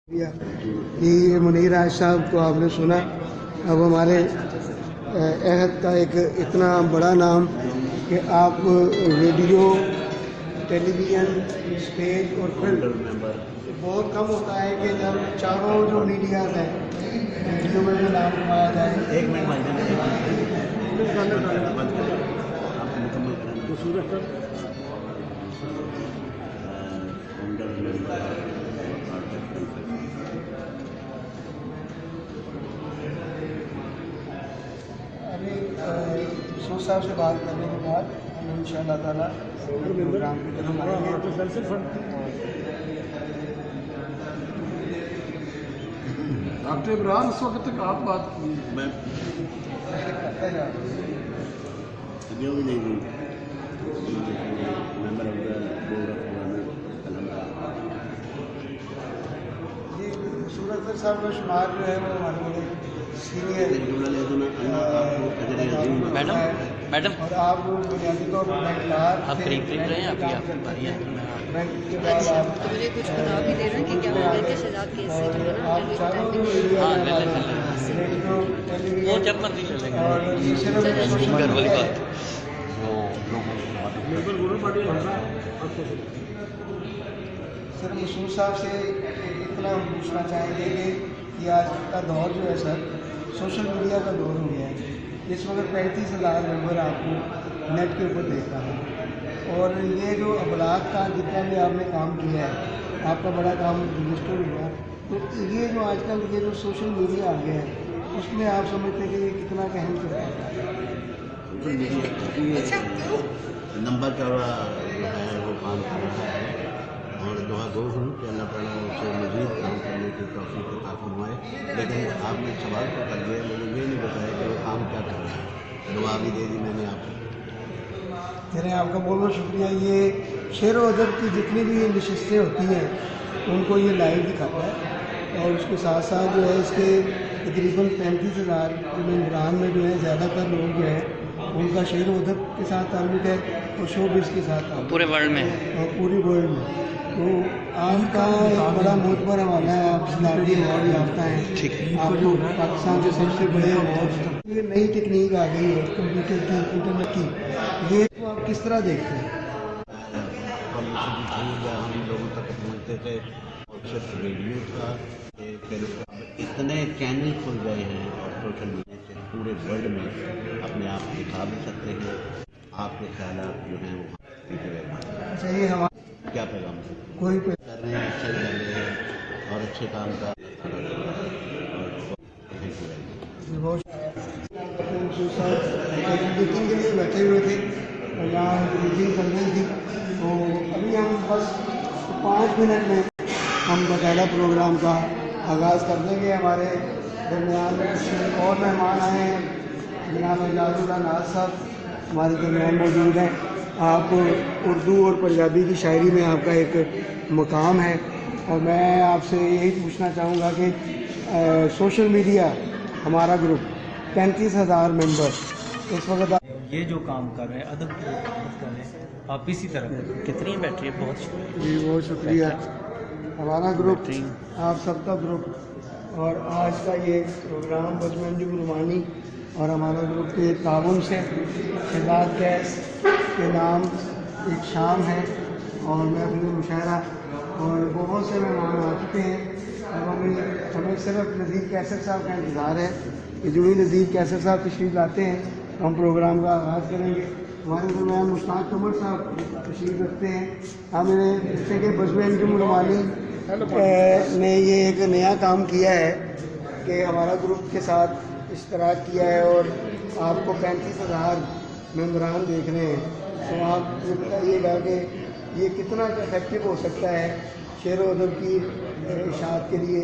یہ منیر عائد صاحب کو آپ نے سنا. اب ہمارے عہد کا ایک اتنا بڑا نام کہ آپ ریڈیو، ٹیلی ویژن، اسٹیج اور فلم، بہت کم ہوتا ہے کہ جب چاروں جو میڈیاز ہیں ریڈیو میں بھی نام کمایا جائے. ایک منٹ ابھی سو صاحب سے بات کرنے کے بعد ہم ان شاء اللہ تعالیٰ پروگرام کی طرف آئیں گے. ڈاکٹر عمران اس وقت تک آپ بات کی میں کرتے جا ابھی بھی نہیں the member of the board of جی. صورت صاحب کا شمار جو ہے وہ ہمارے سینئر میڈم اور آپ بنیادی طور پر بینکار آپ قریب رہے ہیں. ابھی آپ کی باری ہے. بینک کے بعد آپ تو مجھے کچھ بتا بھی دے رہے ہیں کہ کیا بولتے ہیں کہ شہزاد کیس سے جو ہے نا آپ چاروں میڈیا ہاں، کے لے لیں، حوالے ریڈیو، ٹیلی وہ ویژن جب مرضی چلے گا. اور صرف سوشل گھر والی میڈیا. بات. سر مسعود صاحب سے اتنا ہم پوچھنا چاہیں گے کہ یہ آج کا دور جو ہے سر سوشل میڈیا کا دور ہو گیا ہے. اس وقت 35,000 ممبر آپ کو نیٹ کے اوپر دیکھ رہا ہے اور یہ جو ابلاغ کا جتنا بھی آپ نے کام کیا ہے آپ کا بڑا کام رجسٹر ہوا. تو یہ جو آج کل یہ جو سوشل میڈیا آ گیا ہے اس میں آپ سمجھتے ہیں کہ یہ کتنا اہم کردار ہے؟ نمبر چوڑا جو ہے وہ کام کر رہا ہے اور دعا گو ہوں کہ اللہ تعالیٰ اسے مزید کام کرنے کی توفیق عطا فرمائے. لیکن آپ نے سوال تو کر دیا، مجھے یہ نہیں بتایا کہ وہ کام کیا کر رہا ہے. دعا بھی دے دی میں نے آپ کو. میرے آپ کا بہت بہت شکریہ. یہ شعر و ادب کی جتنی بھی یہ نشستیں ہوتی ہیں ان کو یہ لائیو دکھاتا ہے اور اس کے ساتھ ساتھ جو ہے اس کے تقریباً 35,000 ممبران میں جو ہے زیادہ تر لوگ جو ہے ان کا شعر و ادب کے ساتھ تعلق ہے اور شو بز کے ساتھ تعلق پورے ورلڈ میں اور پوری ورلڈ میں. تو آپ کا ایک بڑا معتبر حوالہ ہے. آپ سلاٹی ایوارڈ یافتہ ہیں. آپ کو پاکستان کے سب سے بڑے ایوارڈ. یہ نئی ٹیکنیک آ گئی ہے کمپیوٹر کی، انٹرنیٹ کی. یہ تو آپ کس طرح دیکھتے ہیں؟ ہم لوگوں تک پہنچتے تھے اور صرف ریڈیو تھا. پھر اتنے چینل کھل گئے ہیں اور سوشل میڈیا سے پورے ورلڈ میں اپنے آپ دکھا بھی سکتے ہیں. آپ کے خیالات جو ہیں وہ چاہیے ہمارا کیا پیغام کوئی کر رہے ہیں، اچھے کر رہے ہیں اور اچھے کام کا میٹنگ کے لیے بیٹھے ہوئے تھے اور یہاں میٹنگ چل رہی تھی. تو ابھی ہم بس 5 منٹ میں ہم باقاعدہ پروگرام کا آغاز کر دیں گے. ہمارے درمیان میں کچھ اور مہمان آئے ہیں. جناب اعجاز اللہ ناز صاحب ہمارے درمیان موجود ہیں. آپ اردو اور پنجابی کی شاعری میں آپ کا ایک مقام ہے اور میں آپ سے یہی پوچھنا چاہوں گا کہ سوشل میڈیا ہمارا گروپ 35,000 ممبر اس وقت یہ جو کام کر رہے ہیں ادب کی خدمت کر رہے ہیں، آپ اسی طرح کریں. کتنی بیٹری ہے؟ بہت شکریہ. جی بہت شکریہ. ہمارا گروپ آپ سب کا گروپ اور آج کا یہ پروگرام بزمنجو رومانی اور ہمارا گروپ کے تعاون سے شہزاد کیس کے نام ایک شام ہے اور محفل مشاعرہ اور بہت سے مہمان آ چکے ہیں. اب ہمیں صرف نذیر کیسر صاحب کا انتظار ہے کہ جو ہی نذیر کیسر صاحب تشریف لاتے ہیں ہم پروگرام کا آغاز کریں گے. ہمارے درمیان مشتاق قمر صاحب تشریف رکھتے ہیں. ہم انہیں پوچھتے کہ بزمنجو رومانی نے یہ ایک نیا کام کیا ہے کہ ہمارا گروپ کے ساتھ اشتراک کیا ہے اور آپ کو 35,000 ممبران دیکھ رہے ہیں. تو آپ یہ بتائیے گا کہ یہ کتنا افیکٹو ہو سکتا ہے شعر و ادب کی اشاعت کے لیے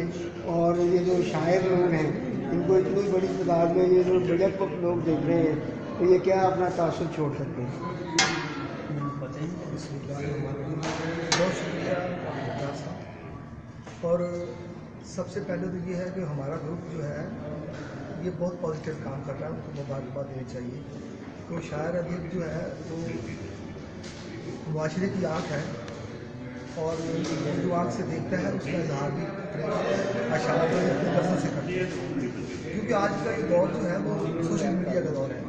اور یہ جو شاعر لوگ ہیں ان کو اتنی بڑی تعداد میں یہ جو بجٹ پر لوگ دیکھ رہے ہیں تو یہ کیا اپنا تاثر چھوڑ سکتے ہیں؟ بہت شکریہ صاحب. اور سب سے پہلے تو یہ ہے کہ ہمارا گروپ جو ہے یہ بہت پازیٹیو کام کر رہا ہے. ان کو مبارکباد دینی چاہیے. تو شاعر ادیب جو ہے وہ معاشرے کی آنکھ ہے اور جو آنکھ سے دیکھتا ہے اس کا اظہار بھی کرے. اشاعت اور اپنے لفظوں سے کرتے ہیں، کیونکہ آج کا یہ دور جو ہے وہ سوشل میڈیا کا دور ہے،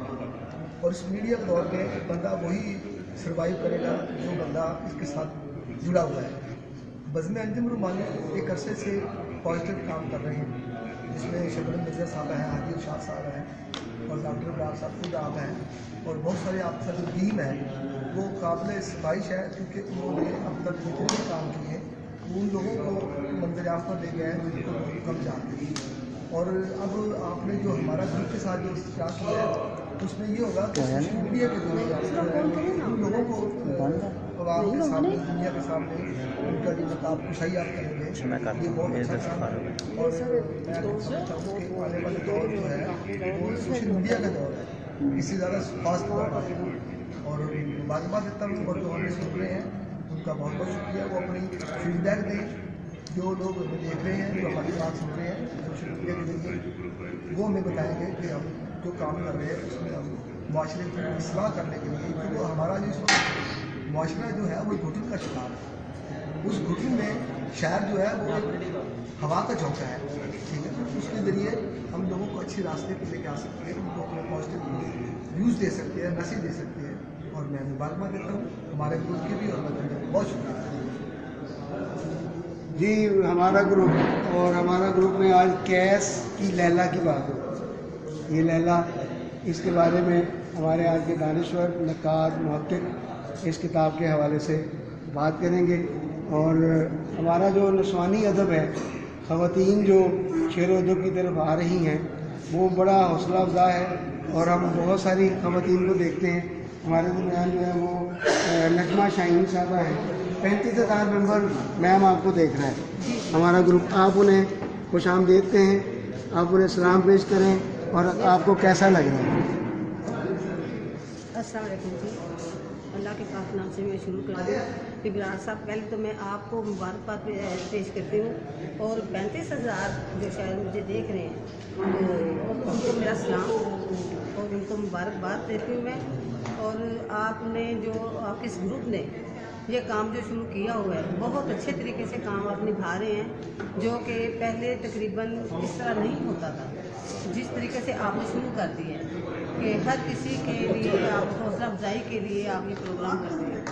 اور اس میڈیا کے دور میں بندہ وہی سروائیو کرے گا جو بندہ اس کے ساتھ جڑا ہوا ہے۔ بزم انجم رومانی ایک عرصے سے پازیٹیو کام کر رہے ہیں، جس میں شبنم مرزا صاحب ہیں، ہادی ارشاد صاحب ہیں، اور ڈاکٹر ابرار صاحب خود آپ ہیں، اور بہت سارے آپ کا جو ٹیم ہے وہ قابل ستائش ہے، کیونکہ انہوں نے اب تک جتنے بھی کام کیے ہیں ان لوگوں کو منظر عام پر لے گئے ہیں جن کو کم جانتے ہیں۔ اور اب آپ نے جو ہمارا گروپ کے ساتھ جو اسٹارٹ کیا ہے اس میں یہ ہوگا کہ سوشل میڈیا کے ذریعے ان لوگوں کو عوام کے سامنے، دنیا کے سامنے ان کا جو نقاب کشائی آپ کریں گے، یہ بہت اچھا کام ہے۔ اور میں سمجھتا ہوں کہ آنے والا دور جو ہے وہ سوشل میڈیا کا دور ہے، اس سے زیادہ فاسٹ دور ہے۔ اور مبارکباد دیتا ہوں اور جو ہمیں سن رہے ہیں ان کا بہت بہت شکریہ، وہ اپنی فیڈ بیک دیں، جو لوگ ہمیں دیکھ رہے ہیں، جو ہماری بات سن رہے ہیں سوشل میڈیا کے ذریعے، وہ ہمیں بتائیں گے کہ ہم جو کام کر رہے ہیں اس میں ہم معاشرے کی اصلاح کرنے کے لیے، کیونکہ ہمارا جو اس وقت معاشرہ جو ہے وہ گھٹن کا شکار ہے، اس گھٹن میں شہر جو ہے وہ ہوا کا جھونکا ہے، ٹھیک ہے، اس کے ذریعے ہم لوگوں کو اچھے راستے پہ لے کے آ سکتے ہیں، ان کو اپنے پازیٹیو ویوز دے سکتے ہیں، میسیج دے سکتے ہیں، اور میں مبارکباد دیتا ہوں ہمارے گروپ کی بھی، اور میں بہت شکریہ۔ جی ہمارا گروپ میں آج کیس کی لیلا کی بات ہے۔ یہ لیلا، اس کے بارے میں ہمارے آج کے دانشور، نقاد، محقق اس کتاب کے حوالے سے بات کریں گے۔ اور ہمارا جو نسوانی ادب ہے، خواتین جو شعر و ادب کی طرف آ رہی ہیں، وہ بڑا حوصلہ افزا ہے، اور ہم بہت ساری خواتین کو دیکھتے ہیں۔ ہمارے درمیان جو ہے وہ نجمہ شاہین صاحبہ ہیں، 35,000 ممبر میم آپ کو دیکھ رہا ہے ہمارا گروپ۔ آپ انہیں خوش آمدید کہیں، آپ انہیں سلام پیش کریں، اور آپ کو کیسا لگ رہا ہے؟ السلام علیکم جی، اللہ کے پاک نام سے میں شروع کرتی ہوں۔ ابرار صاحب، پہلے تو میں آپ کو مبارکباد پیش کرتی ہوں، اور 35,000 جو شاید مجھے دیکھ رہے ہیں تو ان کو میرا سلام اور ان کو مبارکباد دیتی ہوں میں۔ اور آپ نے جو آپ کے اس گروپ نے یہ کام جو شروع کیا ہوا ہے، بہت اچھے طریقے سے کام آپ نبھا رہے ہیں، جو کہ پہلے تقریباً اس طرح نہیں ہوتا تھا۔ جس طریقے سے آپ نے شروع کر دی ہے کہ ہر کسی کے لیے آپ حوصلہ افزائی کے لیے آپ یہ پروگرام کرتے ہیں،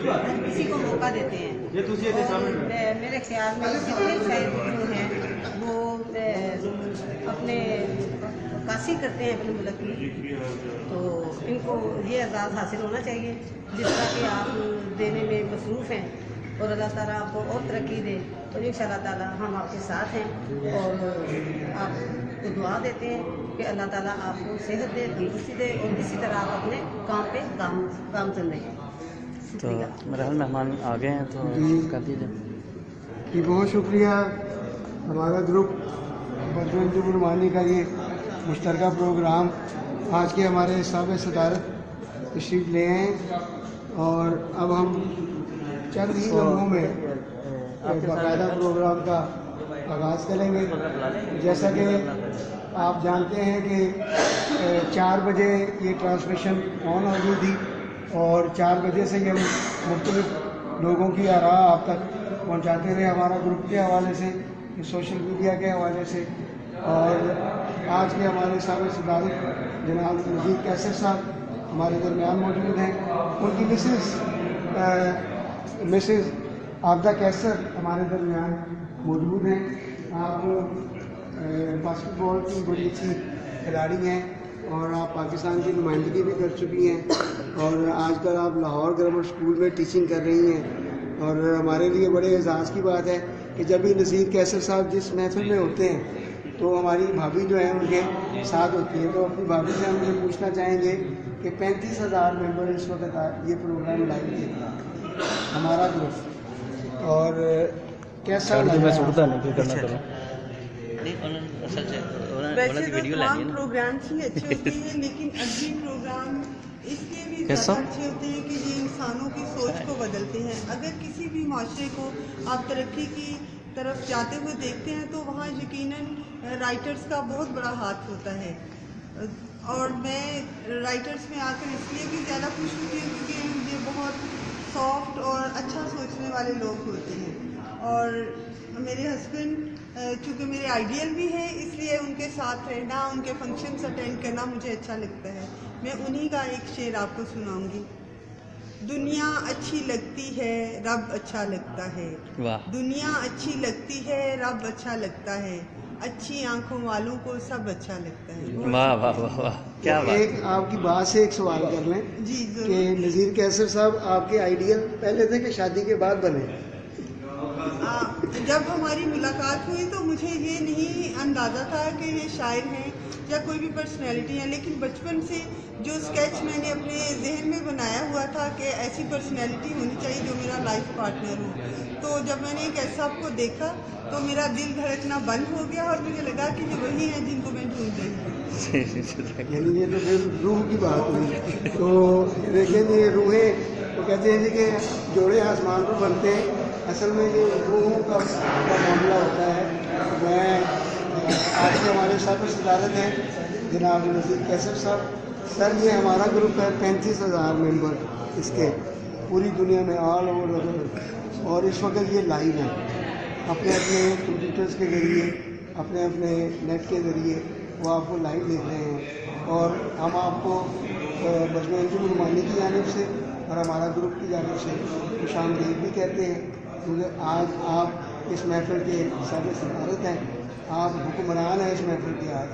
ہر کسی کو موقع دیتے ہیں، اور میرے خیال میں جتنے شاعر جو ہیں وہ اپنے عکاسی کرتے ہیں اپنے ملک کی، تو ان کو یہ اعزاز حاصل ہونا چاہیے جس طرح کہ آپ دینے میں مصروف ہیں، اور اللہ تعالیٰ آپ کو اور ترقی دے، اور ان شاء اللہ تعالیٰ ہم آپ کے ساتھ ہیں، اور آپ کو دعا دیتے ہیں کہ اللہ تعالیٰ آپ کو صحت دے، تندرستی دے، اور اسی طرح آپ اپنے کام پہ گامزن رہیں۔ تو میرا حال مہمان آ گئے ہیں تو کر دیجیے جی بہت شکریہ۔ ہمارا گروپ بزم انجم رومانی کا یہ مشترکہ پروگرام آج کے ہمارے صاحب صدارت تشریف لے آئے ہیں، اور اب ہم چند ہی لمحوں میں باقاعدہ پروگرام کا آغاز کریں گے۔ جیسا کہ آپ جانتے ہیں کہ 4 بجے یہ ٹرانسمیشن آن ہو گئی تھی، اور 4 بجے سے یہ مختلف لوگوں کی آراء آپ تک پہنچاتے رہے، ہمارا گروپ کے حوالے سے، سوشل میڈیا کے حوالے سے۔ اور آج کے ہمارے صاحب صدارت جناب نذیر کیسر صاحب ہمارے درمیان موجود ہیں، ان کی مسز عابدہ کیسر ہمارے درمیان موجود ہیں۔ آپ باسکٹ بال کی بڑی اچھی کھلاڑی ہیں، اور آپ پاکستان کی نمائندگی بھی کر چکی ہیں، اور آج کل آپ لاہور گرامر اسکول میں ٹیچنگ کر رہی ہیں، اور ہمارے لیے بڑے اعزاز کی بات ہے کہ جب بھی نذیر کیسر صاحب جس محفل میں ہوتے ہیں تو ہماری بھابھی جو ہیں ان کے ساتھ ہوتی ہیں۔ تو اپنی بھابھی سے ہم یہ پوچھنا چاہیں گے کہ 35,000 ممبر اس وقت یہ پروگرام لائیو دیکھ رہا ہے ہمارا گروپ، اور کیسا لگ رہا ہے؟ ویسے تو تمام پروگرام ہی اچھے ہوتے ہیں، لیکن اگلی پروگرام اس لیے بھی زیادہ اچھے ہوتے ہیں کہ یہ انسانوں کی سوچ کو بدلتے ہیں۔ اگر کسی بھی معاشرے کو آپ ترقی کی طرف جاتے ہوئے دیکھتے ہیں تو وہاں یقیناً رائٹرز کا بہت بڑا ہاتھ ہوتا ہے، اور میں رائٹرز میں آ کر اس لیے بھی زیادہ خوش ہوتی ہوں کیونکہ یہ بہت سافٹ اور اچھا سوچنے والے لوگ ہوتے ہیں، اور میرے ہسبینڈ چونکہ میرے آئیڈیل بھی ہیں، اس لیے ان کے ساتھ رہنا، ان کے فنکشنز اٹینڈ کرنا مجھے اچھا لگتا ہے. میں انہی کا ایک شعر آپ کو سناؤں گی. دنیا اچھی لگتی ہے، رب اچھا لگتا ہے. دنیا اچھی لگتی ہے، رب اچھا لگتا ہے. اچھی آنکھوں والوں کو سب اچھا لگتا ہے. واہ واہ واہ واہ، کیا بات. ایک آپ کی بات سے ایک سوال کر لیں جی ضرور. کہ نذیر کیسر صاحب آپ کے آئیڈیل پہلے تھے کہ شادی کے بعد بنے؟ جب ہماری ملاقات ہوئی تو مجھے یہ نہیں اندازہ تھا کہ یہ شاعر ہیں یا کوئی بھی پرسنالٹی ہے، لیکن بچپن سے جو اسکیچ میں نے اپنے ذہن میں بنایا ہوا تھا کہ ایسی پرسنالٹی ہونی چاہیے جو میرا لائف پارٹنر ہو، تو جب میں نے کیسا آپ کو دیکھا تو میرا دل دھڑکنا بند ہو گیا اور مجھے لگا کہ یہ وہی ہیں جن کو میں ڈھونڈ رہی ہوں. یعنی یہ تو پھر روح کی بات ہوئی. تو دیکھیں جی، یہ روحیں تو کہتے ہیں جی کہ جوڑے آسمان پر بنتے ہیں، اصل میں یہ روحوں کا معاملہ ہوتا ہے. میں آج کے ہمارے ساتھ صدارت ہیں جناب نذیر کیسر صاحب. سر یہ ہمارا گروپ ہے 35,000 ممبر اس کے پوری دنیا میں آل اوور، اور اس وقت یہ لائیو ہیں اپنے اپنے کمپیوٹرز کے ذریعے، اپنے اپنے نیٹ کے ذریعے وہ آپ کو لائیو دیکھ رہے ہیں. اور ہم آپ کو بزم انجم رومانی کی جانب سے اور ہمارا گروپ کی جانب سے خوش آمدید بھی کہتے ہیں، کیونکہ آج آپ اس محفل کے سابق صدارت ہیں، آپ حکمران ہیں اس محفل کے. آج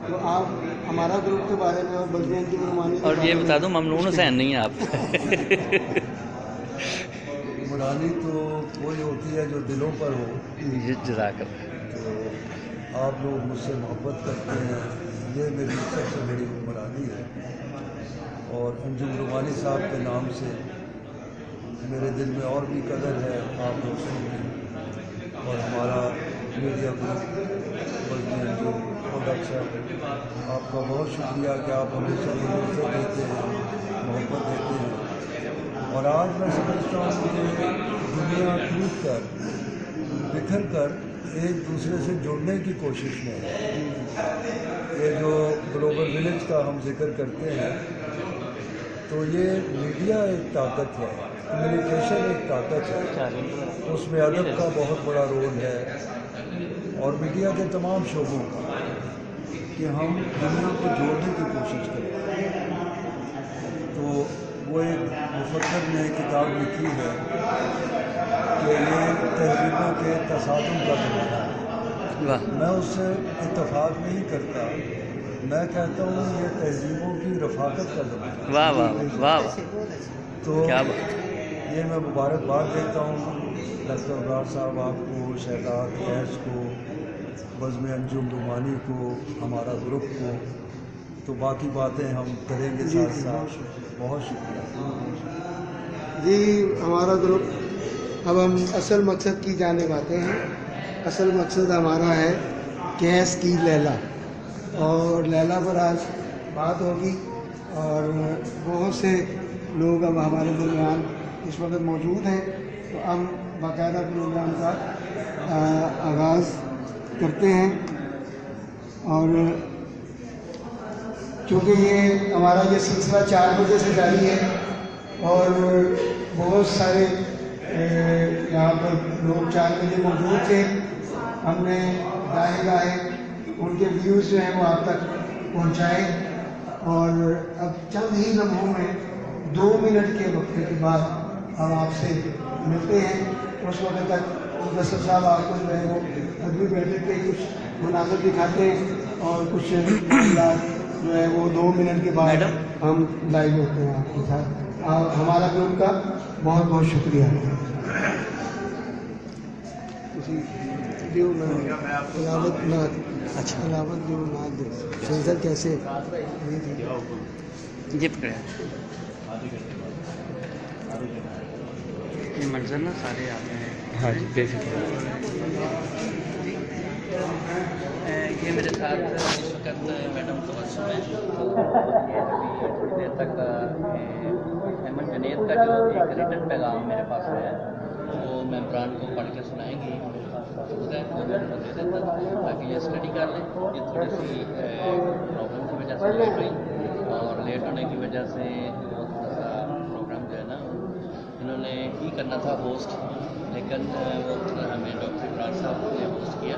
تو آپ ہمارا گروپ کے بارے میں اور بزم انجم رومانی اور یہ بتا دوں ممنون حسین نہیں ہیں آپ. حکمرانی تو وہی ہوتی ہے جو دلوں پر ہو. جزاک اللہ. تو آپ لوگ مجھ سے محبت کرتے ہیں، یہ میری سب سے بڑی حکمرانی ہے. اور انجم رومانی صاحب کے نام سے میرے دل میں اور بھی قدر ہے آپ لوگوں کی. اور ہمارا میڈیا گروپ بزم انجم پروڈکشن، آپ کا بہت شکریہ کہ آپ ہمیشہ مجھے عزت دیتے ہیں، محبت دیتے ہیں. اور آج میں سمجھتا ہوں کہ دنیا ٹوٹ کر بکھر کر ایک دوسرے سے جڑنے کی کوشش میں ہے. یہ جو گلوبل ولیج کا ہم ذکر کرتے ہیں تو یہ میڈیا ایک طاقت ہے، کمیونیکیشن ایک طاقت ہے، اس میں ادب کا بہت بڑا رول ہے اور میڈیا کے تمام شعبوں کا، کہ ہم دنیا کو جوڑنے کی کوشش کریں. تو وہ ایک مفکر نے کتاب لکھی ہے کہ یہ تہذیبوں کے تصادم کا زمانہ ہے. میں اس سے اتفاق نہیں کرتا، میں کہتا ہوں یہ تہذیبوں کی رفاقت کا زمانہ ہے. واہ واہ واہ. تو یہ میں مبارکباد دیتا ہوں ڈاکٹر ابرار صاحب آپ کو، شہزاد فیض کو، بزم انجم رومانی کو، ہمارا گروپ کو. تو باقی باتیں ہم کریں گے ساتھ ساتھ. بہت شکریہ جی. ہمارا گروپ اب ہم اصل مقصد کی جانب آتے ہیں. اصل مقصد ہمارا ہے کیس کی لیلا، اور لیلا پر آج بات ہوگی. اور بہت سے لوگ اب ہمارے درمیان اس وقت موجود ہیں، تو ہم باقاعدہ پروگرام کا آغاز کرتے ہیں. اور چونکہ یہ ہمارا یہ سلسلہ 4 بجے سے جاری ہے اور بہت سارے یہاں پر لوگ 4 بجے موجود تھے. ہم نے گاہے گاہے ان کے ویوز جو ہیں وہ آپ تک پہنچائے. اور اب چند ہی لمحوں میں 2 منٹ کے وقفے کے بعد ہم آپ سے ملتے ہیں. اس وقت تک مدثر صاحب آپ کو جو ہے وہ ادبی بیٹھک کے کچھ مناظر دکھاتے ہیں اور کچھ معاملات جو ہے وہ 2 منٹ کے بعد ہم لائیو ہوتے ہیں آپ کے ساتھ. ہمارا گروپ کا بہت بہت شکریہ. علاوت جو ناد سنسر کیسے یہ پکڑے یہ منظر نا سارے آتے ہیں. ہاں جی بے فکر. یہ میرے ساتھ اس وقت میڈم تبسم ہے، تھوڑی دیر تک احمد جنید کا جو ایک ریٹن پیغام میرے پاس ہے وہ ممبران کو پڑھ کے سنائیں گی. وہ میں ان کو دے دیتا تاکہ یہ اسٹڈی کر لیں. یہ تھوڑی سی پرابلم کی وجہ سے لیٹ ہوئی، اور لیٹ ہونے کی وجہ سے پروگرام جو ہے نا انہوں نے ہی کرنا تھا ہوسٹ، لیکن وہ ہمیں ڈاکٹر ابرار صاحب نے ہوسٹ کیا.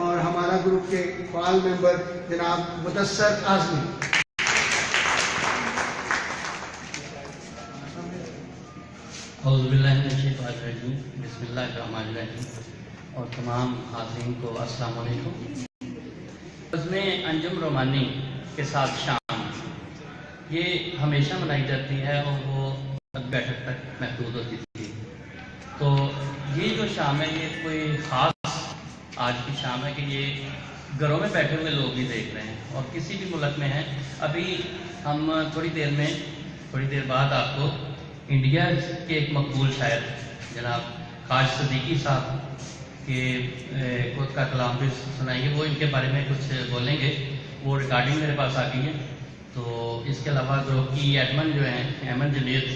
اور ہمارا گروپ کے فعال ممبر جناب مدثر اعظمی. اعوذ باللہ من الشیطان الرجیم، بسم اللہ الرحمن الرحیم. اور تمام حاضرین کو السلام علیکم. عزم انجم رومانی کے ساتھ شام یہ ہمیشہ منائی جاتی ہے اور وہ بیٹھک تک محدود ہوتی تھی. تو یہ جو شام ہے یہ کوئی خاص آج کی شام ہے کہ یہ گھروں میں بیٹھے ہوئے لوگ بھی دیکھ رہے ہیں اور کسی بھی ملک میں ہیں. ابھی ہم تھوڑی دیر بعد آپ کو انڈیا کے ایک مقبول شاعر جناب خواجہ صدیقی صاحب کے خود کا کلام بھی سنائیں گے. وہ ان کے بارے میں کچھ بولیں گے. وہ ریکارڈنگ میرے پاس آ گئی ہے. تو اس کے علاوہ گروپ کی ایڈمن جو ہیں ایمن جنید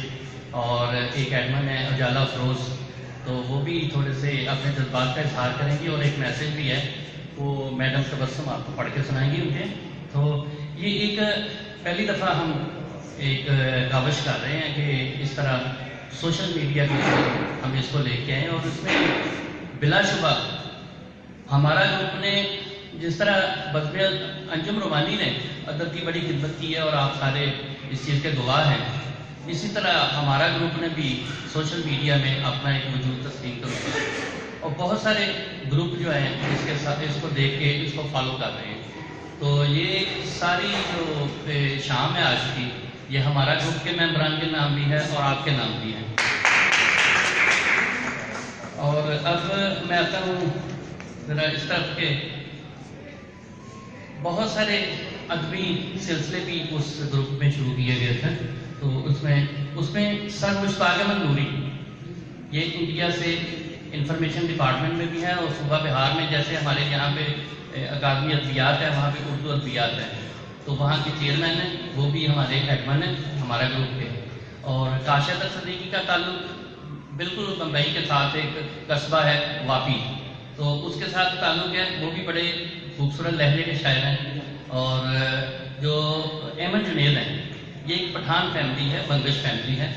اور ایک ایڈمن ہے اجالا افروز، تو وہ بھی تھوڑے سے اپنے جذبات کا اظہار کریں گی اور ایک میسج بھی ہے وہ میڈم تبسم آپ کو پڑھ کے سنائیں گی ان کے. تو یہ ایک پہلی دفعہ ہم ایک کاوش کر رہے ہیں کہ اس طرح سوشل میڈیا کے اوپر ہم اس کو لے کے آئیں اور اس میں بلا شبہ ہمارا گروپ نے جس طرح بزم انجم رومانی نے ادب کی بڑی خدمت کی ہے اور آپ سارے اس چیز کے گواہ ہیں، اسی طرح ہمارا گروپ نے بھی سوشل میڈیا میں اپنا ایک وجود تسلیم کر ہے اور بہت سارے گروپ جو ہیں اس کے ساتھ اس کو دیکھ کے اس کو فالو کر رہے ہیں. تو یہ ساری جو شام ہے آج کی یہ ہمارا گروپ کے ممبران کے نام بھی ہے اور آپ کے نام بھی ہیں. اور اب میں آتا ہوں ذرا اس طرف کے بہت سارے ادبی سلسلے بھی اس گروپ میں شروع کیے گئے تھے. تو اس میں سر مشتاق احمد نوری یہ انڈیا سے انفارمیشن ڈپارٹمنٹ میں بھی ہے اور صوبہ بہار میں جیسے ہمارے یہاں پہ اکادمی ادبیات ہے وہاں پہ اردو ادبیات ہے تو وہاں کے چیئرمین ہیں، وہ بھی ہمارے ایڈمن ہیں ہمارا گروپ کے. اور کاشف صدیقی کا تعلق بالکل بمبئی کے ساتھ ایک قصبہ ہے واپی، تو اس کے ساتھ تعلق ہے. وہ بھی بڑے خوبصورت لہجے کے شاعر ہیں. اور جو احمد جنید ہیں یہ ایک پٹھان فیملی ہے، بنگش فیملی ہے.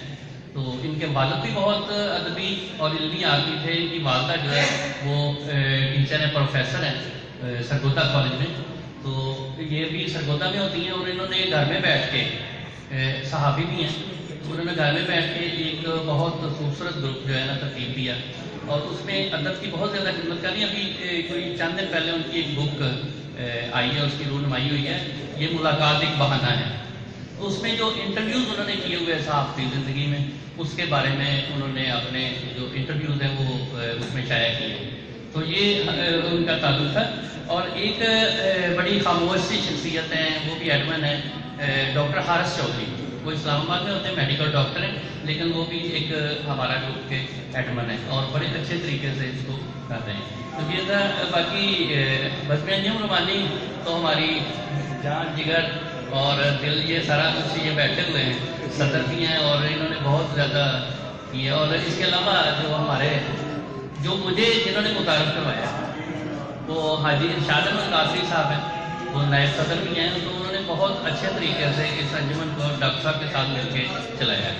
تو ان کے والد بھی بہت ادبی اور علمی آدمی تھے. ان کی والدہ جو ہے وہ ٹیچر ہیں، پروفیسر ہیں سرگودا کالج میں. تو یہ بھی سرگودا میں ہوتی ہیں اور انہوں نے گھر میں بیٹھ کے صحابی بھی ہیں، انہوں نے گھر میں بیٹھ کے ایک بہت خوبصورت گروپ جو ہے نا ترتیب دیا اور اس میں ادب کی بہت زیادہ خدمت کری. ابھی کوئی چند دن پہلے ان کی ایک بک آئی ہے، اس کی رونمائی ہوئی ہے، یہ ملاقات ایک بہانہ ہے. اس میں جو انٹرویوز انہوں نے کیے ہوئے صحافتی زندگی میں اس کے بارے میں انہوں نے اپنے جو انٹرویوز ہیں وہ اس میں شائع کیے. تو یہ ان کا تعلق تھا. اور ایک بڑی خاموش سی شخصیت ہیں، وہ بھی ایڈمن ہے ڈاکٹر حارث چودھری. وہ اسلام آباد میں ہوتے ہیں، میڈیکل ڈاکٹر ہیں، لیکن وہ بھی ایک ہمارا گروپ کے ایڈمن ہیں اور بڑے اچھے طریقے سے اس کو کر رہے ہیں. تو یہ تھا. باقی بزم انجم رومانی تو ہماری جان جگر اور دل یہ سارا کچھ یہ بیٹھے ہوئے ہیں، صدر بھی ہیں اور انہوں نے بہت زیادہ کیے. اور اس کے علاوہ جو ہمارے جو مجھے جنہوں نے متعارف کروایا وہ حاجی ارشاد احمد قادری صاحب ہیں، وہ نائب صدر بھی ہیں. تو انہوں نے بہت اچھے طریقے سے اس انجمن کو ڈاکٹر صاحب کے ساتھ مل کے چلایا.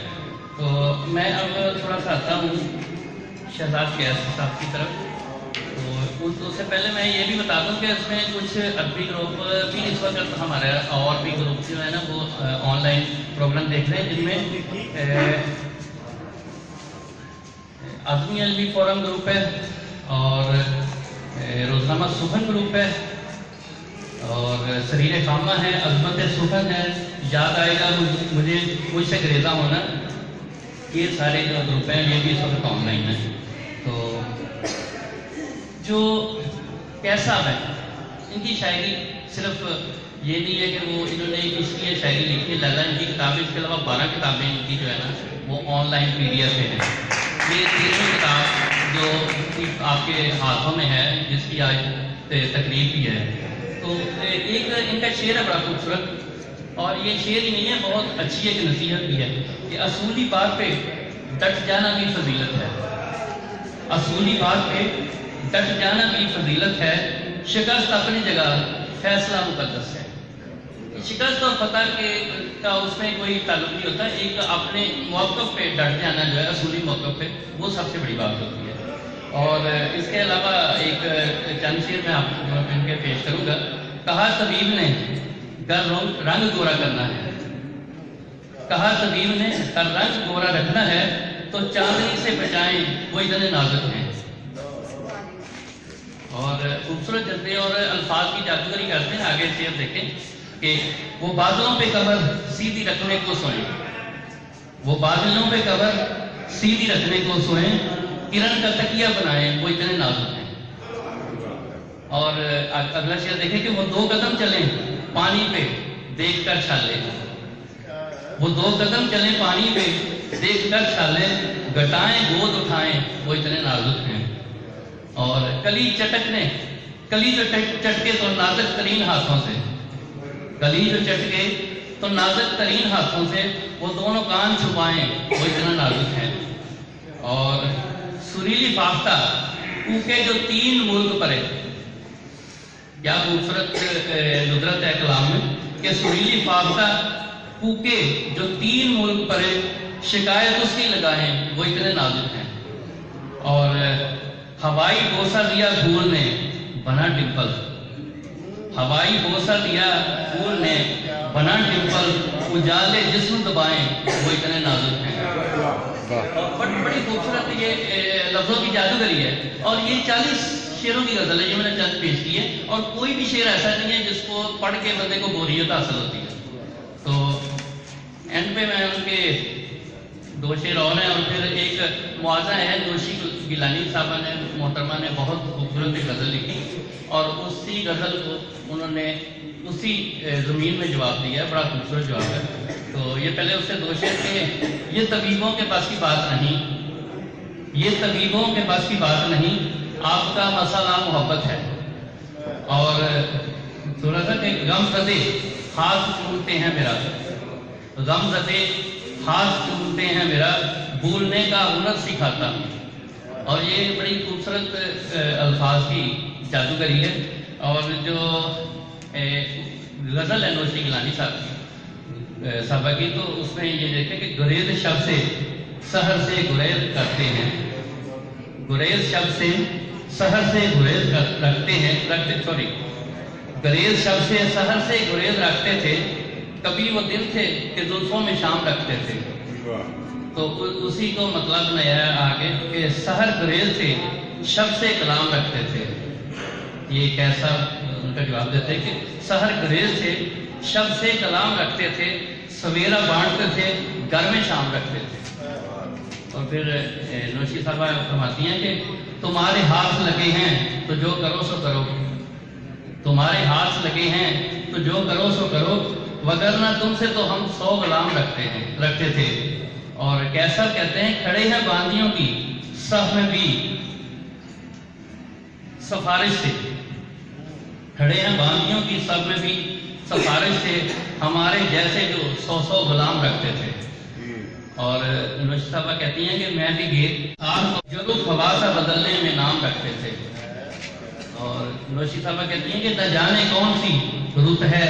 تو میں اب تھوڑا سا آتا ہوں شہزاد قیاسی صاحب کی طرف. تو اس سے پہلے میں یہ بھی بتا دوں کہ اس میں کچھ ادبی گروپ بھی اس وقت ہمارے اور بھی گروپ جو ہے نا وہ آن لائن پروگرام دیکھ رہے ہیں، جن میں عظمی علمی فورم گروپ ہے اور روزنامہ سخن گروپ ہے اور سریر خامہ ہے، عظمت سخن ہے، یاد آئے گا مجھے مجھ سے گریزاں ہونا. یہ سارے جو گروپ ہیں یہ بھی اس وقت آن لائن ہیں. تو جو کیسا ہے ان کی شاعری صرف یہ نہیں ہے کہ وہ انہوں نے اس لیے شاعری لکھی ہے لہذا ان کی کتابیں، اس کے علاوہ 12 کتابیں ان کی جو ہے نا وہ آن لائن PDF پہ ہیں. یہ 13ویں کتاب جو آپ کے ہاتھوں میں ہے جس کی آج تقریب بھی ہے. تو ایک ان کا شعر ہے بڑا خوبصورت اور یہ شعر ہی نہیں ہے، بہت اچھی ایک نصیحت بھی ہے کہ اصولی بات پہ ڈٹ جانا بھی فضیلت ہے. اصولی بات پہ ڈٹ جانا بھی فضیلت ہے، شکست اپنی جگہ فیصلہ مقدس ہے. شکست اور فتح کا اس میں کوئی تعلق نہیں ہوتا. ایک اپنے موقف پہ ڈٹ جانا جو ہے اصولی موقف پہ وہ سب سے بڑی بات ہوتی ہے. اور اس کے علاوہ ایک چند شعر میں آپ ان کے پیش کروں گا. کہا طبیب نے گر رنگ گورا کرنا ہے، کہا طبیب نے ہر رنگ گورا رکھنا ہے تو چاندنی سے بچائیں وہ اتنے نازک ہیں. اور خوبصورت جذبے اور الفاظ کی جادوگری کرتے ہیں. آگے شعر دیکھیں کہ وہ بادلوں پہ کمر سیدھی رکھنے کو سوئیں، وہ بادلوں پہ کمر سیدھی رکھنے کو سوئیں، کرن کا تکیہ بنائیں وہ اتنے نازک ہیں. اور اگلا شعر دیکھیں کہ وہ 2 قدم چلیں پانی پہ دیکھ کر چھالیں، وہ 2 قدم چلیں پانی پہ دیکھ کر چھالیں، گٹائیں گود اٹھائیں وہ اتنے نازک ہیں. اور کلی جو چٹکے تو نازک ترین ہاتھوں سے، کلی جو چٹکے تو نازک ترین ہاتھوں سے وہ دونوں کان چھپائیں وہ اتنا نازک ہیں. اور سریلی فاختہ کوکے جو 3 ملک پرے، کیا خوبصورت ندرت ہے کلام میں کہ سریلی فاختہ کوکے جو 3 ملک پرے، شکایت اس کی لگائیں وہ اتنے نازک ہیں. اور ہوائی بوسہ دیا پھول نے بنا ڈمپل، ہوائی بوسہ دیا پھول نے بنا ڈمپل، اجالے جسم دبائیں وہ اتنے نازک ہیں. اور بڑی خوبصورت یہ لفظوں کی جادوگری ہے. اور یہ 40 شعروں کی غزل ہے، یہ میں نے چند پیش کی ہے. اور کوئی بھی شعر ایسا نہیں ہے جس کو پڑھ کے بندے کو بوریت حاصل ہوتی ہے. تو اینڈ پہ میں ان کے 2 شعر اور ہیں. اور پھر ایک موازہ ہے نوشی گیلانی صاحبہ نے، محترمہ نے بہت خوبصورت ایک غزل لکھی اور اسی غزل کو انہوں نے اسی زمین میں جواب دیا ہے. بڑا خوبصورت جواب ہے. تو یہ پہلے اس سے 2 شعر کہ یہ طبیبوں کے پاس کی بات نہیں، یہ طبیبوں کے پاس کی بات نہیں، آپ کا مسئلہ محبت ہے. اور تھوڑا سا کہ غم زدے ہاتھ چومتے ہیں میرا، غم زدے ہاتھ چومتے ہیں میرا، بھولنے کا ہنر سکھاتا. اور یہ بڑی خوبصورت الفاظ کی جادوگری ہے. اور جو غزل ہے نوشی گیلانی صاحبہ کی، تو اس میں یہ دیکھیں کہ گریز شب سے سحر سے گریز کرتے ہیں، گریز شب سے سحر سے گریز گریز شب سے سحر سے گریز رکھتے تھے، کبھی وہ دن تھے کہ زلفوں میں شام رکھتے تھے. تو اسی کو مطلب نیا آگے کہ سحر گریز تھے شب سے کلام رکھتے تھے. یہ کیسا ان کا جواب دیتے ہیں کہ سحر گریز تھے شب سے کلام رکھتے تھے، سویرا بانٹتے تھے گھر میں شام رکھتے تھے. اور پھر نوشی صاحبہ فرماتی ہیں کہ تمہارے ہاتھ لگے ہیں تو جو کرو سو کرو، تمہارے ہاتھ لگے ہیں تو جو کرو سو کرو، وگرنہ تم سے تو ہم 100 غلام رکھتے تھے. اور کیسا کہتے ہیں کھڑے ہیں باندیوں کی صف میں بھی سفارش سے، کھڑے ہیں باندیوں کی صف میں بھی سفارش سے، ہمارے جیسے جو 100 غلام رکھتے تھے. اور نوشی صاحبہ کہتی ہیں کہ میں بھی گیت جو لوگ ہوا سا بدلنے میں نام رکھتے تھے. اور نوشی صاحبہ کہتی ہیں کہ نہ جانے کون سی رت ہے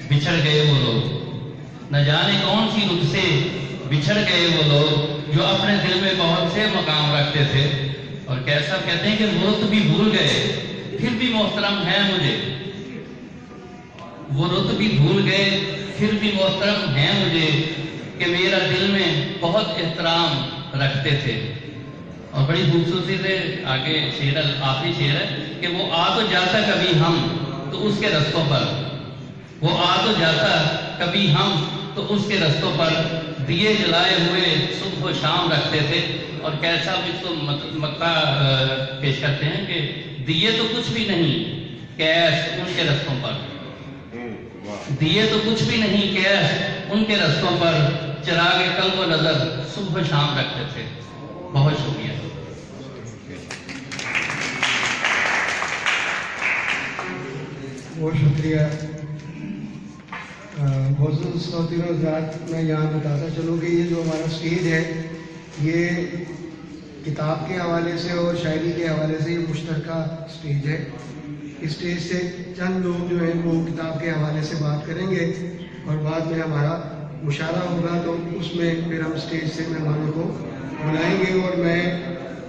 بچھڑ گئے وہ لوگ، نہ جانے کون سی رت سے بچھڑ گئے وہ لوگ جو اپنے دل میں بہت سے مقام رکھتے تھے. اور کیسا کہتے ہیں کہ وہ رت بھی بھول گئے پھر بھی محترم ہے مجھے، وہ رت بھی بھول گئے پھر بھی محترم ہے مجھے، کہ میرا دل میں بہت احترام رکھتے تھے. اور بڑی خوبصورتی سے آگے شعر آخری شعر ہے کہ وہ آ تو جاتا کبھی ہم تو اس کے رستوں پر، وہ آ تو جاتا کبھی ہم تو اس کے رستوں پر، دیے جلائے ہوئے صبح و شام رکھتے تھے. اور کیسا بھی تو مکہ پیش کرتے ہیں کہ دیے تو کچھ بھی نہیں کیس ان کے رستوں پر، دیے تو کچھ بھی نہیں کیس ان کے رستوں پر، چراغ قلب و نظر صبح و شام رکھتے تھے. بہت شکریہ. بہت شکریہ. معزز خواتین و حضرات، میں یہاں بتاتا چلوں کہ یہ جو ہمارا اسٹیج ہے یہ کتاب کے حوالے سے اور شاعری کے حوالے سے یہ مشترکہ اسٹیج ہے. اس اسٹیج سے چند لوگ جو ہیں وہ کتاب کے حوالے سے بات کریں گے اور بعد میں ہمارا مشاعرہ ہوگا، تو اس میں پھر ہم اسٹیج سے مہمانوں کو بلائیں گے. اور میں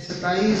27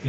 کہ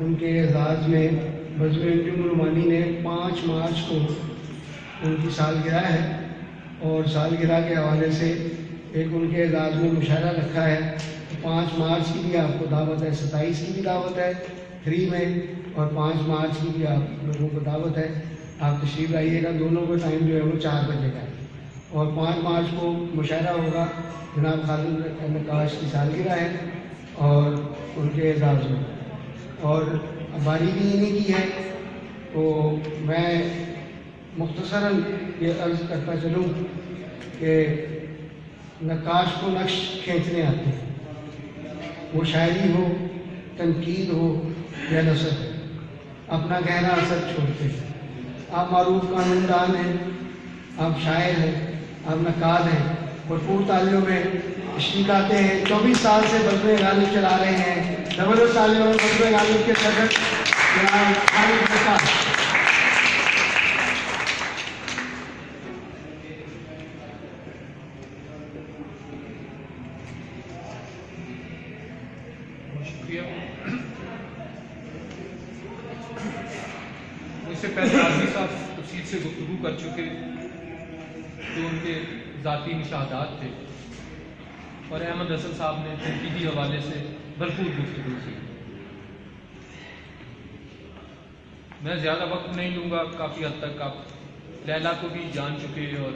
ان کے اعزاز میں بزم انجم رومانی نے 5 مارچ کو ان کی سالگرہ ہے، اور سالگرہ کے حوالے سے ایک ان کے اعزاز میں مشاعرہ رکھا ہے. 5 مارچ کی بھی آپ کو دعوت ہے، 27 کی بھی دعوت ہے فری میں، اور 5 مارچ کی بھی آپ لوگوں کو دعوت ہے. آپ تشریف لائیے گا. دونوں کا ٹائم جو ہے وہ 4 بجے کا ہے. اور 5 مارچ کو مشاعرہ ہوگا. جناب خالد نقاش کی سالگرہ ہے اور ان کے اعزاز میں، اور باری بھی انہیں کی ہے. تو میں مختصراً یہ عرض کرتا چلوں کہ نقاش کو نقش کھینچنے آتے ہیں، وہ شاعری ہو، تنقید ہو یا نثر، اپنا گہرا اثر چھوڑتے ہیں. آپ معروف قانوندان ہیں، آپ شاعر ہیں، آپ نقاد ہیں، بھرپور تعلیموں میں تشریف لاتے ہیں. 24 سال سے بزم غالب چلا رہے ہیں. زبردست تعلیموں میں بزم غالب کے صدر جناب خالد نقاش. اس سے پہلے آزمی صاحب تفصیل سے گفتگو کر چکے جو ان کے ذاتی مشاہدات تھے، اور احمد حسن صاحب نے تنقیدی حوالے سے بھرپور گفتگو کی. میں زیادہ وقت نہیں لوں گا. کافی حد تک آپ لیلا کو بھی جان چکے اور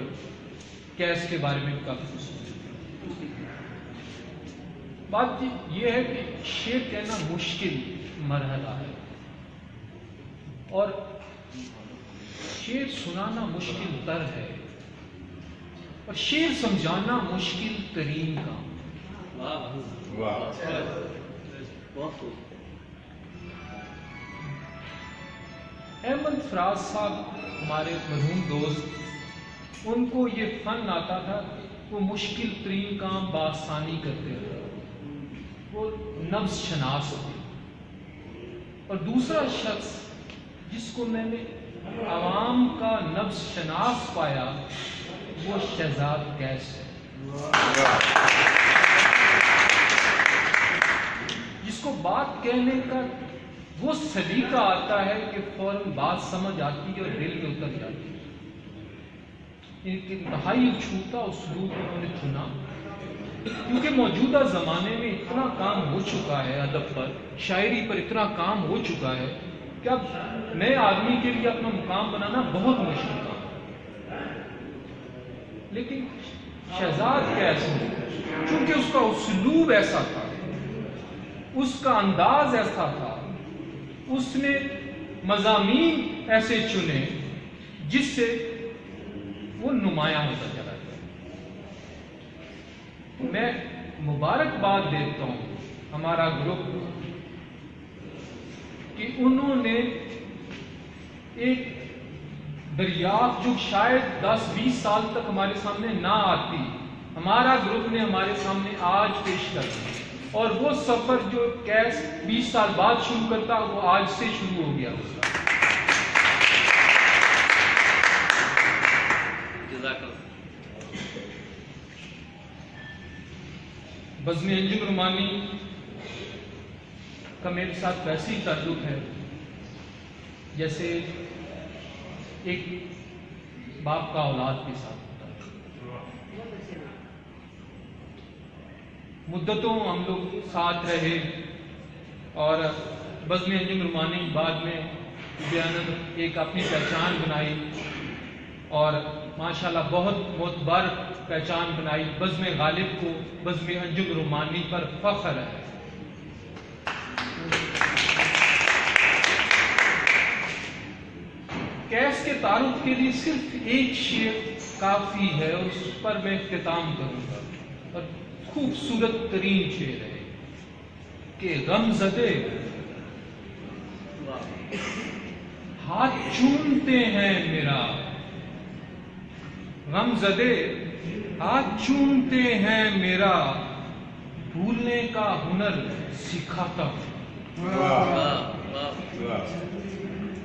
کیس کے بارے میں بھی کافی کچھ سن چکے. بات یہ ہے کہ شعر کہنا مشکل مرحلہ ہے، اور شعر سنانا مشکل تر ہے، اور شعر سمجھانا مشکل ترین کام. احمد فراز صاحب ہمارے مرحوم دوست، ان کو یہ فن آتا تھا کہ وہ مشکل ترین کام بآسانی کرتے تھے. وہ نبض شناس تھے. اور دوسرا شخص جس کو میں نے عوام کا نبض شناس پایا وہ شہزاد قیس ہے، جس کو بات کہنے کا وہ سلیقہ آتا ہے کہ فوراً بات سمجھ آتی ہے اور دل میں اتر جاتی ہے. ایک انتہائی چھوٹا اسلوب انہوں نے چنا، کیونکہ موجودہ زمانے میں اتنا کام ہو چکا ہے، ادب پر، شاعری پر اتنا کام ہو چکا ہے کہ اب نئے آدمی کے لیے اپنا مقام بنانا بہت مشکل کام ہے. لیکن شہزاد قیس نے، چونکہ اس کا اسلوب ایسا تھا، اس کا انداز ایسا تھا، اس نے مضامین ایسے چنے جس سے وہ نمایاں ہوتا چلا گیا. میں مبارکباد دیتا ہوں ہمارا گروپ کہ انہوں نے ایک دریافت جو شاید 10-20 سال تک ہمارے سامنے نہ آتی، ہمارا گروپ نے ہمارے سامنے آج پیش کر دی. اور وہ سفر جو قیس 20 سال بعد شروع کرتا وہ آج سے شروع ہو گیا. بزم انجم رومانی کا میرے ساتھ ویسے ہی تعلق ہے جیسے ایک باپ کا اولاد کے ساتھ ہوتا ہے. مدتوں ہم لوگ ساتھ رہے اور بزم انجم رومانی بعد میں بیانت ایک اپنی پہچان بنائی اور ماشاءاللہ بہت معتبر پہچان بنائی. بزم غالب کو بزم انجم رومانی پر فخر ہے. قیس کے تعارف کے لیے صرف ایک شعر کافی ہے، اس پر میں اختتام کروں گا، اور خوبصورت ترین شعر ہے کہ غم زدے ہاتھ چومتے ہیں میرا، غم زدے ہاتھ چومتے ہیں میرا، بھولنے کا ہنر سکھاتا ہوں.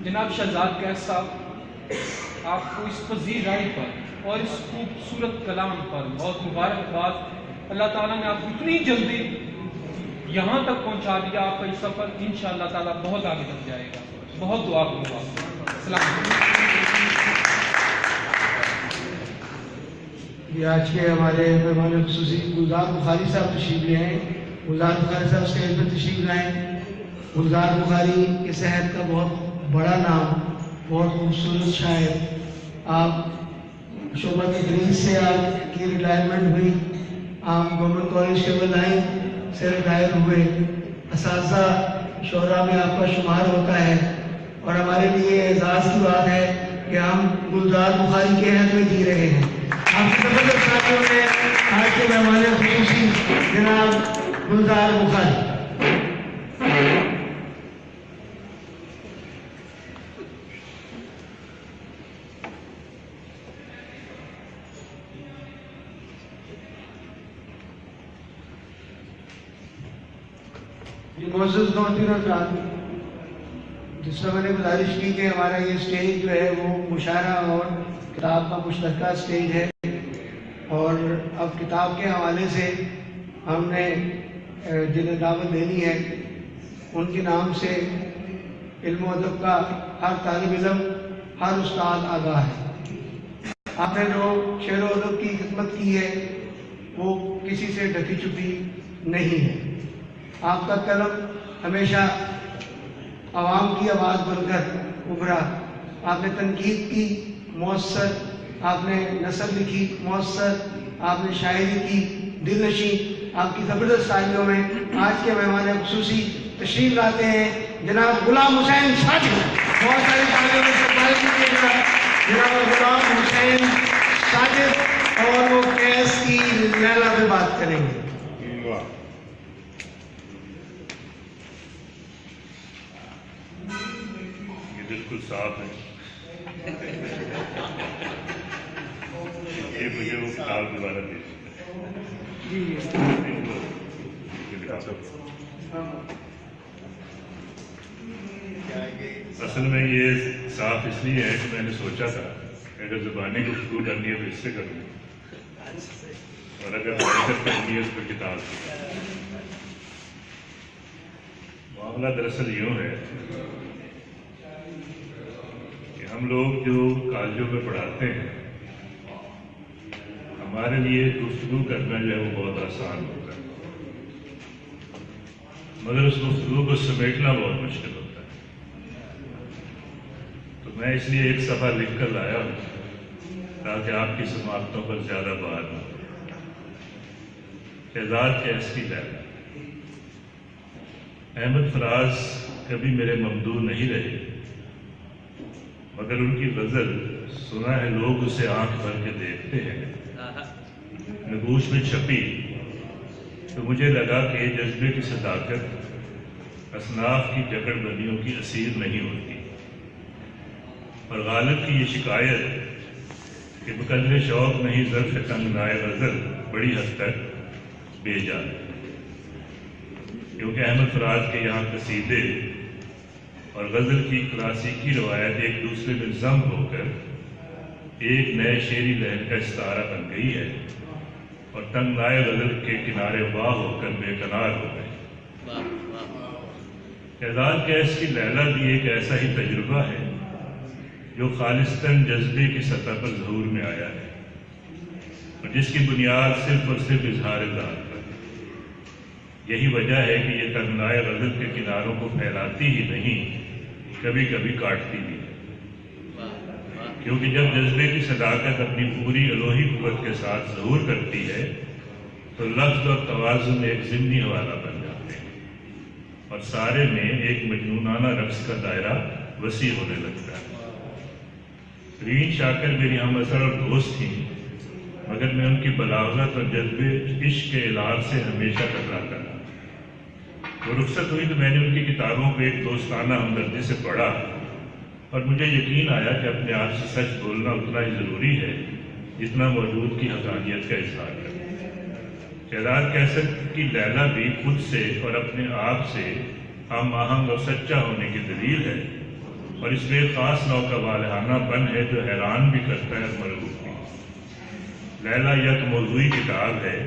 جناب شہزاد قیس صاحب، آپ کو اس پذیرائی پر اور اس خوبصورت کلام پر بہت مبارکباد. اللہ تعالیٰ نے آپ کو اتنی جلدی یہاں تک پہنچا دیا آپ کا یہ سفر انشاءاللہ تعالیٰ بہت آگے تک جائے گا. بہت دعا کروں گا آپ کو. السلام علیکم. یہ آج کے ہمارے مہمان خصوصی گلزار بخاری صاحب تشریف لے آئے. گلزار بخاری صاحب اسٹیج پر تشریف لائیں. گلزار بخاری کے صحت کا بہت بڑا نام، بہت خوبصورت شاعر. آپ شعبہ تدریس سے آپ کی ریٹائرمنٹ ہوئی، آپ گورنمنٹ کالج ٹیبل لائن سے ریٹائر ہوئے. اساتذہ شعراء میں آپ کا شمار ہوتا ہے اور ہمارے لیے اعزاز کی بات ہے کہ ہم گلزار بخاری کے حق میں جی رہے ہیں. آپ کے زبردست ساتھیوں میں آج کے مہمان خصوصی جناب گلزار بخاری. معزز خواتین و حضرات، جس طرح میں نے گزارش کی کہ ہمارا یہ اسٹیج جو ہے وہ مشاعرہ اور کتاب کا مشترکہ اسٹیج ہے، اور اب کتاب کے حوالے سے ہم نے جنہیں دعوت دینی ہے ان کے نام سے علم و ادب کا ہر طالب علم، ہر استاد آگاہ ہے. آپ نے جو شعر و ادب کی خدمت کی ہے وہ کسی سے ڈھکی چھپی نہیں ہے. آپ کا قلم ہمیشہ عوام کی آواز بن کر ابھرا. آپ نے تنقید کی مؤثر، آپ نے نثر لکھی مؤثر، آپ نے شاعری کی دل نشیں. آپ کی زبردست شاعریوں میں آج کے مہمان خصوصی تشریف لاتے ہیں جناب غلام حسین ساجد. بہت ساری تعلیموں میں استقبال کیجیے جناب غلام حسین ساجد، اور وہ کیس کی لیلا پہ بات کریں گے. بالکل صاف ہے. یہ مجھے وہ کتاب دوبارہ دے اصل میں یہ صاف اس لیے ہے کہ میں نے سوچا تھا کہ اگر زبانی گفتگو کرنی ہے تو اس سے کروں، اور اگر حرکت کرنی ہے اس پر کتاب. معاملہ دراصل یوں ہے کہ ہم لوگ جو کالجوں میں پڑھاتے ہیں، ہمارے لیے گفتگو کرنا جو ہے وہ بہت آسان ہوتا ہے، مگر اس گفتگو کو سمیٹنا بہت مشکل ہوتا ہے. تو میں اس لیے ایک صفحہ لکھ کر لایا ہوں تاکہ آپ کی سماعتوں پر زیادہ بار نہ ہو. شہزاد کیس کی لیلا. احمد فراز کبھی میرے ممدوح نہیں رہے، مگر ان کی غزل سنا ہے لوگ اسے آنکھ بھر کے دیکھتے ہیں. نگوش میں چھپی تو مجھے لگا کہ جذبے کی صداقت اصناف کی جکڑ بندیوں کی اسیر نہیں ہوتی، اور غالب کی یہ شکایت کہ بقدر شوق نہیں ظرف تنگنائے غزل بڑی حد تک بے جان ہے، کیونکہ احمد فراز کے یہاں قصیدے اور غزل کی کلاسیکی روایت ایک دوسرے میں ضم ہو کر ایک نئے شعری لہر کا استعارہ بن گئی ہے، اور تنگنائے غزل کے کنارے واہ ہو کر بے قرار ہو گئے. شہزاد کیس کی لیلا بھی ایک ایسا ہی تجربہ ہے جو خالصتاً جذبے کی سطح پر ظہور میں آیا ہے، اور جس کی بنیاد صرف اور صرف اظہار ذات پر. یہی وجہ ہے کہ یہ تنگنائے غزل کے کناروں کو پھیلاتی ہی نہیں، کبھی کبھی کاٹتی بھی ہے، کیونکہ جب جذبے کی صداقت اپنی پوری الوہی قوت کے ساتھ ظہور کرتی ہے تو لفظ اور توازن ایک ضمنی حوالہ بن جاتے ہیں، اور سارے میں ایک مجنونانہ رقص کا دائرہ وسیع ہونے لگتا ہے. رین شاکر میری ہم اثر اور دوست تھیں، مگر میں ان کی بلاغت اور جذبے عشق کے اعلان سے ہمیشہ ٹکراتا رہا. وہ رخصت ہوئی تو میں نے ان کی کتابوں کو ایک دوستانہ ہمدردی سے پڑھا، اور مجھے یقین آیا کہ اپنے آپ سے سچ بولنا اتنا ہی ضروری ہے جتنا موجود کی حقانیت کا اظہار کرنا. شہزاد کیسر کی لیلا بھی خود سے اور اپنے آپ سے ہم آہنگ اور سچا ہونے کی دلیل ہے، اور اس میں خاص نوع کا والہانہ پن ہے جو حیران بھی کرتا ہے اور مرغوب بھی. لیلا یک موضوعی کتاب ہے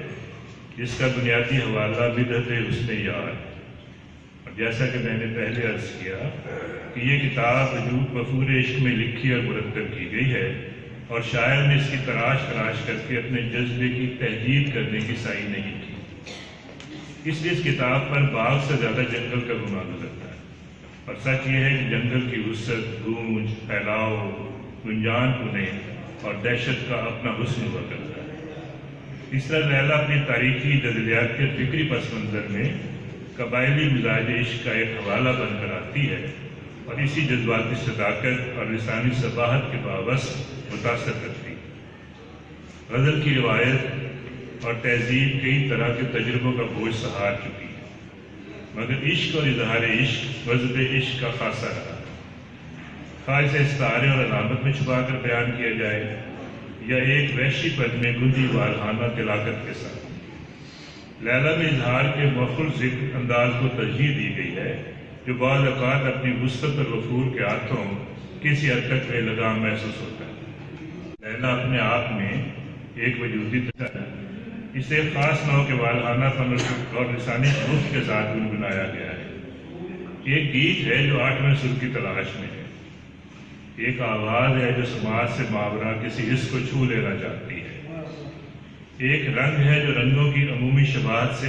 جس کا بنیادی حوالہ بدعت حسن یار، اور جیسا کہ میں نے پہلے عرض کیا کہ یہ کتاب وجود مفہور عشق میں لکھی اور مرتب کی گئی ہے، اور شاعر نے اس کی تلاش کر کے اپنے جذبے کی تحدید کرنے کی سعی نہیں کی، اس لیے اس کتاب پر باغ سے زیادہ جنگل کا گمان گزرتا ہے، اور سچ یہ ہے کہ جنگل کی وسعت، گونج، پھیلاؤ، گنجان پنے اور دہشت کا اپنا حسن ہوا کرتا ہے۔ اس طرح لیلا اپنی تاریخی جدلیات کے فکری پس منظر میں قبائلی مزاج عشق کا ایک حوالہ بن کر آتی ہے، اور اسی جذباتی صداقت اور لسانی صباحت کے باوجود متاثر کرتی ہے۔ غزل کی روایت اور تہذیب کئی طرح کے تجربوں کا بوجھ سہار چکی ہے، مگر عشق اور اظہار عشق وجب عشق کا خاصہ رہا، خواہ اسے استعارے اور علامت میں چھپا کر بیان کیا جائے یا ایک وحشی پد میں گنجی والہانہ تلاقت کے ساتھ۔ لیلا میں اظہار کے مخل ذکر انداز کو ترجیح دی گئی ہے، جو بعض اوقات اپنی وسعت اور وفور کے ہاتھوں کسی حد تک بے لگام محسوس ہوتا ہے۔ لیلا اپنے آپ میں ایک وجودی طرح ہے، اسے خاص نوع کے والہانہ فن اور لسانی شروف کے ساتھ گنگنایا گیا ہے۔ ایک گیت ہے جو 8ویں سر کی تلاش میں ہے، ایک آواز ہے جو سماج سے ماورا کسی حص کو چھو لینا چاہتی ہے، ایک رنگ ہے جو رنگوں کی عمومی شباہت سے